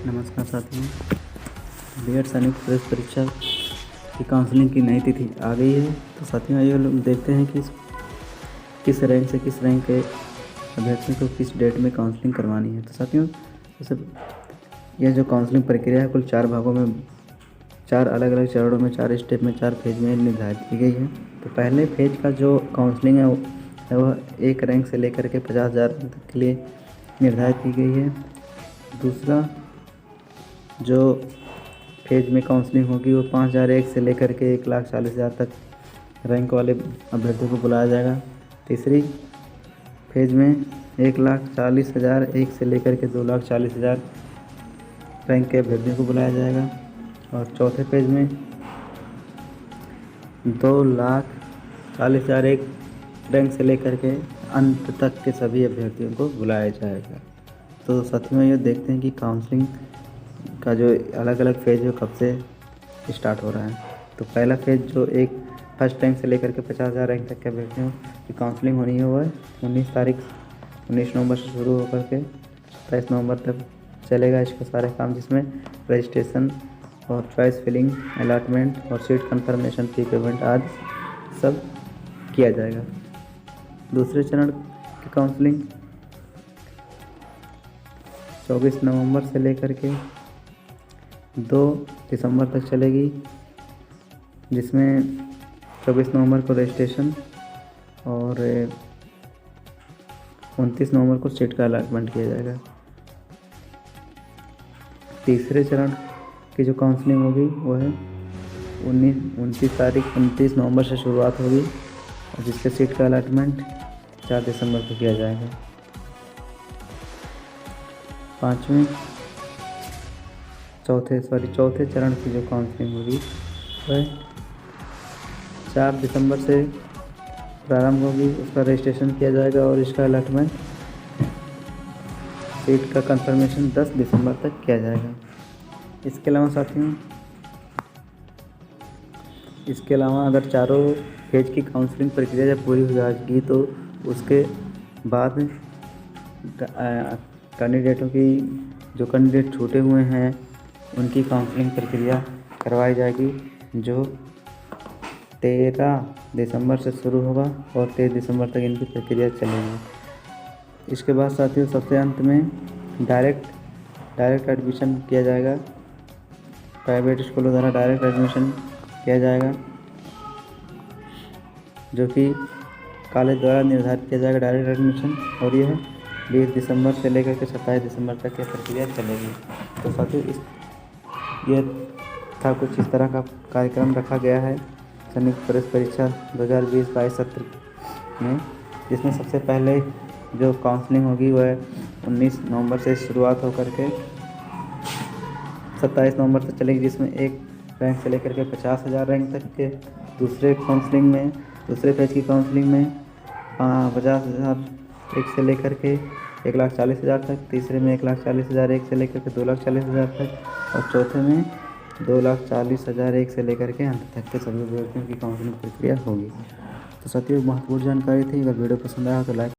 नमस्कार साथियों। बीएड सैनिक प्रवेश परीक्षा की काउंसलिंग की नई तिथि आ गई है। तो साथियों आइए लोग देखते हैं कि किस रैंक से किस रैंक के अभ्यर्थियों को किस डेट में काउंसलिंग करवानी है। तो साथियों जैसे यह जो काउंसलिंग प्रक्रिया है कुल 4 भागों में, 4 अलग अलग चरणों में, 4 स्टेप में, 4 फेज में निर्धारित की गई है। तो पहले फेज का जो काउंसलिंग है वह 1 रैंक से लेकर के 50,000 तक के लिए निर्धारित की गई है। दूसरा जो फेज में काउंसलिंग होगी वो 5,001 से लेकर के 1,40,000 तक रैंक वाले अभ्यर्थियों को बुलाया जाएगा। तीसरी फेज में 1,40,001 से लेकर के 2,40,000 रैंक के अभ्यर्थियों को बुलाया जाएगा। और चौथे पेज में 2,40,001 रैंक से लेकर के अंत तक के सभी अभ्यर्थियों को बुलाया जाएगा। तो साथियों ये देखते हैं कि काउंसलिंग का जो अलग अलग फेज है कब से स्टार्ट हो रहा है। तो पहला फेज जो फर्स्ट रैंक से लेकर के 50,000 रैंक तक के अभ्यर्थियों की काउंसलिंग होनी है वह 19 नवंबर से शुरू होकर के 27 नवंबर तक चलेगा। इसके सारे काम जिसमें रजिस्ट्रेशन और चॉइस फिलिंग, अलॉटमेंट और सीट कन्फर्मेशन, फी पेमेंट आदि सब किया जाएगा। दूसरे चरण की काउंसलिंग 24 नवंबर से लेकर के 2 दिसंबर तक चलेगी, जिसमें 24 नवंबर को रजिस्ट्रेशन और 29 नवंबर को सीट का अलॉटमेंट किया जाएगा। तीसरे चरण की जो काउंसलिंग होगी वो है 29 नवंबर से शुरुआत होगी और जिसके सीट का अलॉटमेंट 4 दिसंबर को किया जाएगा। चौथे चरण की जो काउंसलिंग होगी वह 4 दिसंबर से प्रारंभ होगी। उसका रजिस्ट्रेशन किया जाएगा और इसका अलॉटमेंट, सीट का कंफर्मेशन 10 दिसंबर तक किया जाएगा। इसके अलावा अगर चारों फेज की काउंसलिंग प्रक्रिया जब पूरी हो जाएगी तो उसके बाद कैंडिडेटों की जो कैंडिडेट छूटे हुए हैं उनकी काउंसलिंग प्रक्रिया करवाई जाएगी, जो 13 दिसंबर से शुरू होगा और 23 दिसंबर तक इनकी प्रक्रिया चलेगी। इसके बाद साथियों सबसे अंत में डायरेक्ट एडमिशन किया जाएगा। प्राइवेट स्कूलों द्वारा डायरेक्ट एडमिशन किया जाएगा, जो कि कॉलेज द्वारा निर्धारित किया जाएगा डायरेक्ट एडमिशन, और यह 20 दिसंबर से लेकर के 27 दिसंबर तक यह प्रक्रिया चलेगी। तो साथियों ये था कुछ इस तरह का कार्यक्रम रखा गया है सैनिक प्रवेश परीक्षा 2020-22 सत्र में, जिसमें सबसे पहले जो काउंसलिंग होगी वह 19 नवंबर से शुरुआत होकर के 27 नवंबर तक चलेगी, जिसमें 1 रैंक से लेकर के 50,000 रैंक तक के। दूसरे फेज की काउंसलिंग में 50,001 से लेकर के 1,40,000 तक, तीसरे में 1,40,001 से लेकर के 2,40,000 तक, और चौथे में 2,40,001 से लेकर के अंत तक के सभी अभ्यर्थियों की काउंसलिंग प्रक्रिया होगी। तो साथियों महत्वपूर्ण जानकारी थी। अगर वीडियो पसंद आया तो लाइक